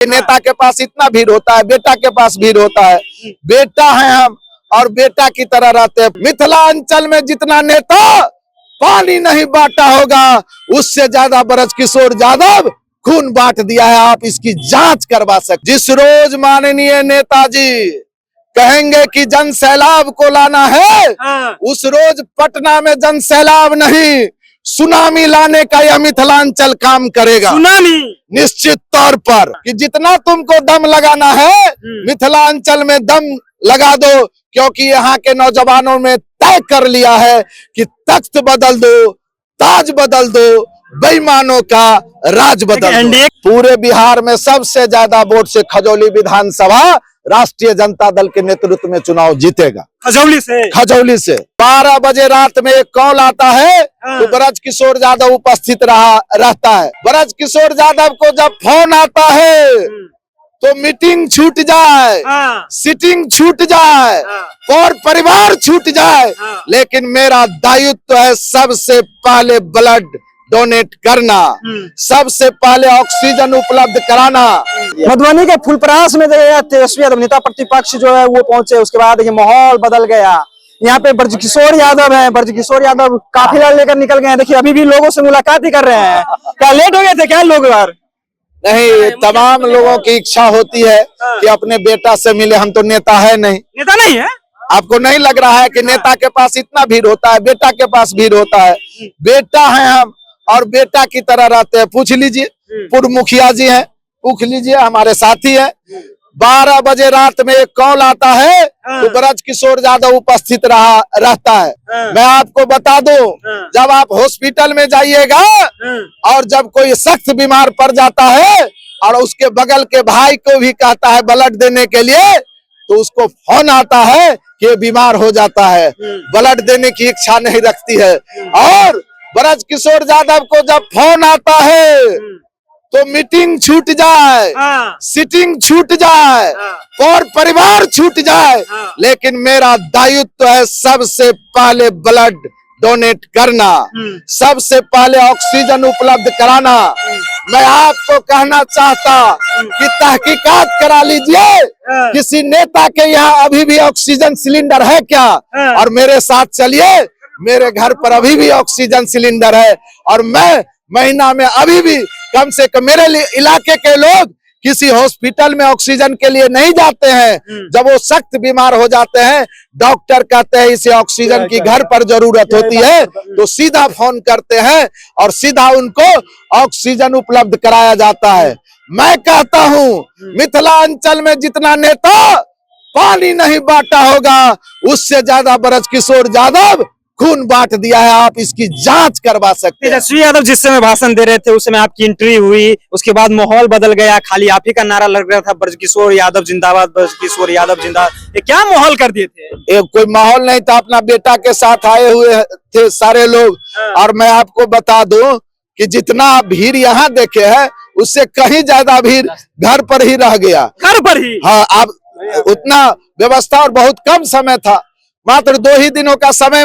नेता के पास इतना भीड़ होता है, बेटा के पास भीड़ होता है। बेटा है हम और बेटा की तरह रहते हैं। मिथिलांचल में जितना नेता पानी नहीं बांटा होगा, उससे ज्यादा ब्रजकिशोर यादव खून बांट दिया है। आप इसकी जांच करवा सकते। जिस रोज माननीय नेताजी कहेंगे कि जन सैलाब को लाना है, उस रोज पटना में जन सैलाब नहीं, सुनामी लाने का यह मिथिलांचल काम करेगा। सुनामी निश्चित तौर पर कि जितना तुमको दम लगाना है, मिथिलांचल में दम लगा दो, क्योंकि यहाँ के नौजवानों में तय कर लिया है कि तख्त बदल दो, ताज बदल दो, बेईमानों का राज बदल दो। पूरे बिहार में सबसे ज्यादा वोट से खजौली विधानसभा राष्ट्रीय जनता दल के नेतृत्व में चुनाव जीतेगा। खजौली से 12 बजे रात में एक कॉल आता है तो ब्रजकिशोर यादव उपस्थित रहता है। ब्रजकिशोर यादव को जब फोन आता है तो मीटिंग छूट जाए, सिटिंग छूट जाए और परिवार छूट जाए, लेकिन मेरा दायित्व है सबसे पहले ब्लड डोनेट करना, सबसे पहले ऑक्सीजन उपलब्ध कराना। मधुबनी के फुलपरास में तेजस्वी यादव नेता प्रतिपक्ष जो है वो पहुंचे, उसके बाद देखिए माहौल बदल गया। यहाँ पे ब्रजकिशोर यादव है, ब्रजकिशोर यादव काफिला लेकर निकल गए हैं। देखिए अभी भी लोगों से मुलाकात ही कर रहे हैं। क्या लेट हो गए थे क्या लोग यार? नहीं, तमाम लोगों की इच्छा होती है कि अपने बेटा से मिले। हम तो नेता है नहीं। नेता नहीं है? आपको नहीं लग रहा है कि नेता के पास इतना भीड़ होता है, बेटा के पास भीड़ होता है। बेटा है हम और बेटा की तरह रहते हैं। पूछ लीजिए, पूर्व मुखिया जी हैं, पूछ लीजिए, हमारे साथी हैं। 12 बजे रात में एक कॉल आता है तो ब्रजकिशोर यादव उपस्थित रहता है। मैं आपको बता दूं, जब आप हॉस्पिटल में जाइएगा और जब कोई सख्त बीमार पड़ जाता है और उसके बगल के भाई को भी कहता है ब्लड देने के लिए, तो उसको फोन आता है कि ये बीमार हो जाता है, ब्लड देने की इच्छा नहीं रखती है। और ब्रजकिशोर यादव को जब फोन आता है तो मीटिंग छूट जाए, सिटिंग छूट जाए और परिवार छूट जाए, लेकिन मेरा दायित्व है सबसे पहले ब्लड डोनेट करना, सबसे पहले ऑक्सीजन उपलब्ध कराना। मैं आपको कहना चाहता कि तहकीकात करा लीजिए, किसी नेता के यहाँ अभी भी ऑक्सीजन सिलेंडर है क्या? और मेरे साथ चलिए, मेरे घर पर अभी भी ऑक्सीजन सिलेंडर है और मैं महीना में अभी भी कम से कम, मेरे इलाके के लोग किसी हॉस्पिटल में ऑक्सीजन के लिए नहीं जाते हैं। जब वो सख्त बीमार हो जाते हैं, डॉक्टर कहते हैं इसे ऑक्सीजन की घर पर जरूरत होती है, तो सीधा फोन करते हैं और सीधा उनको ऑक्सीजन उपलब्ध कराया जाता है। मैं कहता हूं, मिथिलांचल में जितना नेता पानी नहीं बांटा होगा, उससे ज्यादा ब्रजकिशोर यादव खून बांट दिया है। आप इसकी जांच करवा सकते हैं। तेजस्वी यादव जिस समय भाषण दे रहे थे उस समय आपकी एंट्री हुई, उसके बाद माहौल बदल गया, खाली आप ही का नारा लग रहा था, ब्रजकिशोर यादव जिंदाबाद, ब्रजकिशोर यादव जिंदाबाद। ये क्या माहौल कर दिए थे? कोई माहौल नहीं था, अपना बेटा के साथ आए हुए थे सारे लोग। और मैं आपको बता दूं कि जितना भीड़ यहाँ देखे है, उससे कहीं ज्यादा भीड़ घर पर ही रह गया। घर पर ही? हाँ, अब उतना व्यवस्था और बहुत कम समय था, मात्र 2 ही दिनों का समय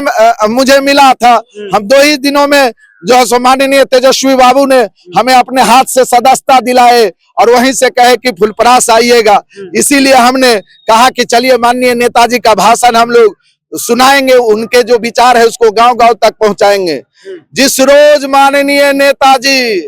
मुझे मिला था। हम 2 ही दिनों में जो है माननीय तेजस्वी बाबू ने हमें अपने हाथ से सदस्यता दिलाए और वहीं से कहे कि फुलपरास आइएगा। इसीलिए हमने कहा कि चलिए माननीय नेताजी का भाषण हम लोग सुनाएंगे, उनके जो विचार है उसको गांव-गांव तक पहुंचाएंगे। जिस रोज माननीय नेताजी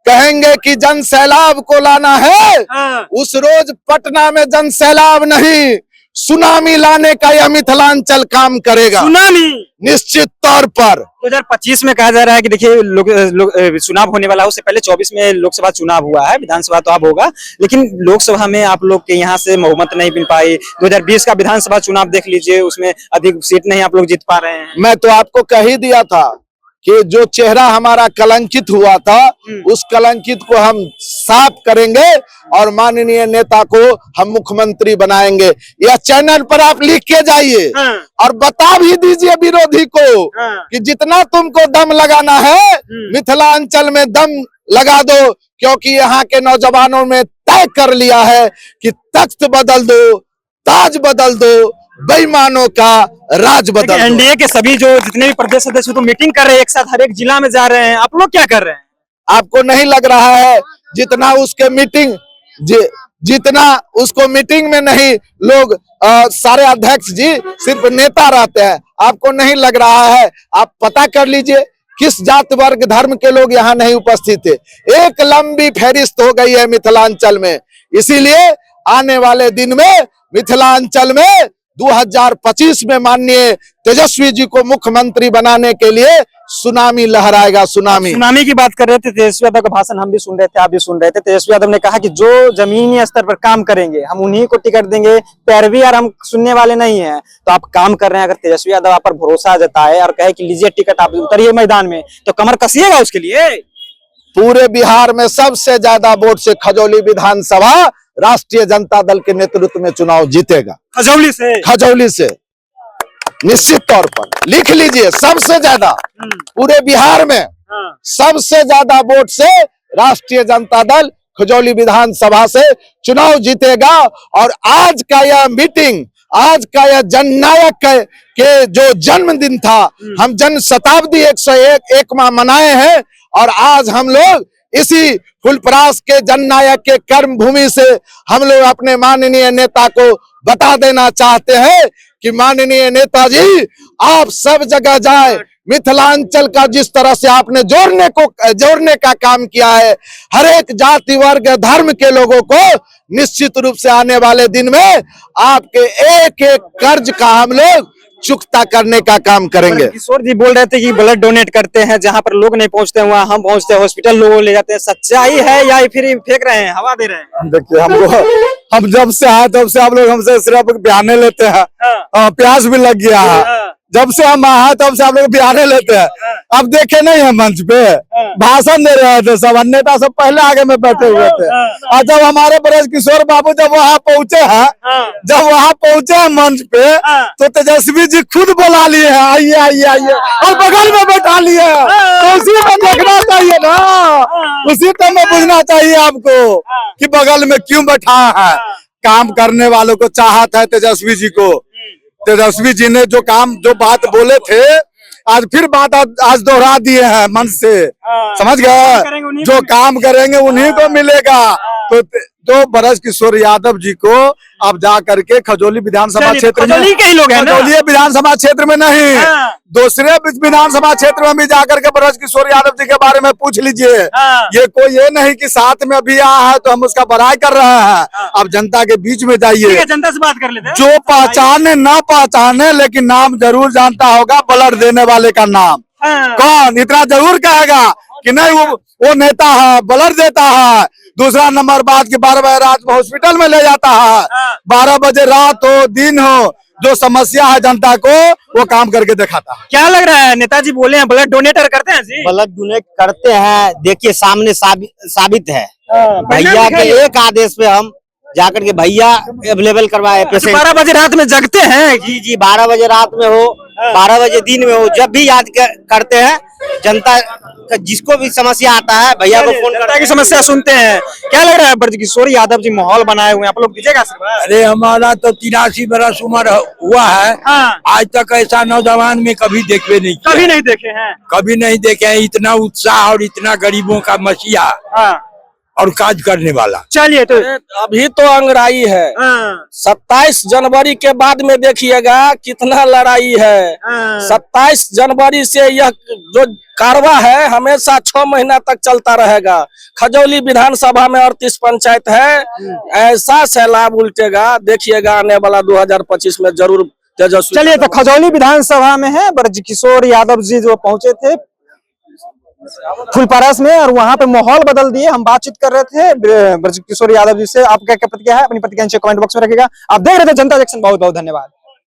कहेंगे कि जन सैलाब को लाना है, उस रोज पटना में जन सैलाब नहीं, सुनामी लाने का यह मिथिलांचल काम करेगा। सुनामी? निश्चित तौर पर। 2025 में कहा जा रहा है कि देखिए चुनाव होने वाला है, उससे पहले 24 में लोकसभा चुनाव हुआ है, विधानसभा तो अब होगा, लेकिन लोकसभा में आप लोग के यहाँ से बहुमत नहीं मिल पाई। 2020 का विधानसभा चुनाव देख लीजिए, उसमें अधिक सीट नहीं आप लोग जीत पा रहे हैं। मैं तो आपको कह ही दिया था कि जो चेहरा हमारा कलंकित हुआ था, उस कलंकित को हम साफ करेंगे और माननीय नेता को हम मुख्यमंत्री बनाएंगे। यह चैनल पर आप लिख के जाइए और बता भी दीजिए विरोधी को कि जितना तुमको दम लगाना है, मिथिलांचल में दम लगा दो, क्योंकि यहाँ के नौजवानों में तय कर लिया है कि तख्त बदल दो, ताज बदल दो, बेईमानों का राज बदल। एनडीए के सभी जो जितने भी प्रदेश सदस्य तो मीटिंग कर रहे हैं, एक साथ हर एक जिला में जा रहे हैं, आप लोग क्या कर रहे हैं? आपको नहीं लग रहा है जितना उसके मीटिंग जितना उसको मीटिंग में नहीं लोग सारे अध्यक्ष जी सिर्फ नेता रहते हैं, आपको नहीं लग रहा है? आप पता कर लीजिए किस जात वर्ग धर्म के लोग यहाँ नहीं उपस्थित थे। एक लंबी फहरिस्त हो गई है मिथिलांचल में। इसीलिए आने वाले दिन में मिथिलांचल में 2025 में माननीय तेजस्वी जी को मुख्यमंत्री बनाने के लिए सुनामी लहराएगा। सुनामी की बात कर रहे थे तेजस्वी यादव का भाषण हम भी सुन रहे थे, आप भी सुन रहे थे। तेजस्वी यादव ने कहा कि जो जमीनी स्तर पर काम करेंगे हम उन्हीं को टिकट देंगे, पैरवी और हम सुनने वाले नहीं हैं। तो आप काम कर रहे हैं, अगर तेजस्वी यादव आप पर भरोसा जताए और कहे कि लीजिए टिकट, आप उतरिए मैदान में, तो कमर कसिएगा उसके लिए? पूरे बिहार में सबसे ज्यादा वोट से खजौली विधानसभा राष्ट्रीय जनता दल के नेतृत्व में चुनाव जीतेगा। खजौली से निश्चित तौर पर लिख लीजिए, सबसे ज्यादा पूरे बिहार में सबसे ज्यादा वोट से राष्ट्रीय जनता दल खजौली विधानसभा से चुनाव जीतेगा। और आज का यह मीटिंग, आज का यह जननायक के जो जन्मदिन था, हम जन शताब्दी 101वां मनाए हैं। और आज हम लोग इसी फुलपरास के जननायक के कर्म भूमि से हम लोग अपने माननीय नेता को बता देना चाहते हैं कि माननीय नेताजी आप सब जगह जाए। मिथिलांचल का जिस तरह से आपने जोड़ने का काम किया है, हर एक जाति वर्ग धर्म के लोगों को निश्चित रूप से आने वाले दिन में आपके एक एक कर्ज का हम लोग चुकता करने का काम करेंगे। किशोर जी बोल रहे थे कि ब्लड डोनेट करते हैं, जहां पर लोग नहीं पहुंचते वहां हम पहुंचते हैं, हॉस्पिटल लोगों ले जाते हैं। सच्चाई है या फिर फेंक रहे हैं, हवा दे रहे हैं? देखिए हम जब से आए तब से आप लोग हमसे सिर्फ बयाने लेते हैं। प्यास भी लग गया है। जब से हम आए तब से आप लोग बयाने लेते हैं। अब देखे नहीं है मंच पे भाषण दे रहे थे सब नेता, सब पहले आगे में बैठे हुए थे। और जब हमारे ब्रज किशोर बाबू जब वहाँ पहुंचे हैं मंच पे, तो तेजस्वी जी खुद बुला लिए हैं, आइए आइए आइए, और बगल में बैठा लिए हैं। तो उसी में देखना चाहिए ना, उसी टाइम में बुझना चाहिए आपको कि बगल में क्यों बैठा है। काम करने वालों को चाहत है तेजस्वी जी को। तेजस्वी जी ने जो बात बोले थे, आज फिर बात आज दोहरा दिए हैं मन से, समझ गए? जो काम करेंगे उन्हीं को मिलेगा। तो ब्रज किशोर यादव जी को अब जा करके खजौली विधानसभा क्षेत्र में, खजौली विधानसभा क्षेत्र में नहीं, दूसरे विधानसभा क्षेत्र में भी जाकर के ब्रज किशोर यादव जी के बारे में पूछ लीजिए। ये कोई ये नहीं कि साथ में अभी आया है तो हम उसका बड़ाई कर रहे हैं। अब जनता के बीच में जाइए, जनता से बात कर लेते हैं। जो पहचाने ना पहचाने, लेकिन नाम जरूर जानता होगा, ब्लड देने वाले का नाम। कौन इतना जरूर कहेगा कि नहीं वो नेता है, ब्लड देता है। दूसरा नंबर बात कि 12 बजे रात में हॉस्पिटल में ले जाता है। 12 बजे रात हो दिन हो, जो समस्या है जनता को वो काम करके दिखाता है। क्या लग रहा है? नेताजी बोले हैं ब्लड डोनेटर करते हैं जी? ब्लड डोनेट करते हैं, देखिए सामने साबित है। भैया के एक आदेश पे हम जाकर के भैया अवेलेबल करवाए पेशेंट। 12 बजे रात में जगते हैं? जी 12 बजे रात में हो, 12 बजे दिन में हो, जब भी याद करते हैं। जनता जिसको भी समस्या आता है भैया को फोन करके की समस्या सुनते हैं। क्या लग रहा है ब्रज किशोर यादव जी माहौल बनाए हुए हैं, आप लोग दीजिएगा आशीर्वाद? अरे हमारा तो 83 बरस उम्र हुआ है। आज तक ऐसा नौजवान में कभी देखे नहीं, कभी नहीं देखे हैं, कभी नहीं देखे हैं। इतना उत्साह और इतना गरीबों का मसीहा और काज करने वाला। चलिए, तो अभी तो अंगड़ाई है। 27 जनवरी के बाद में देखिएगा कितना लड़ाई है। 27 जनवरी से यह जो कारवा है हमेशा 6 महीना तक चलता रहेगा। खजौली विधानसभा में 38 पंचायत है, ऐसा सैलाब उल्टेगा, देखिएगा आने वाला 2025 में जरूर तेजस्वी। चलिए, तो खजौली विधानसभा में है ब्रज किशोर यादव जी जो पहुंचे थे फुलपरास में, और वहां पे माहौल बदल दिए। हम बातचीत कर रहे थे ब्रज किशोर यादव जी से। आपका क्या प्रतिक्रिया है? अपनी प्रतिक्रिया कमेंट बॉक्स में रखिएगा। आप देख रहे थे जनता जंक्शन। बहुत बहुत धन्यवाद।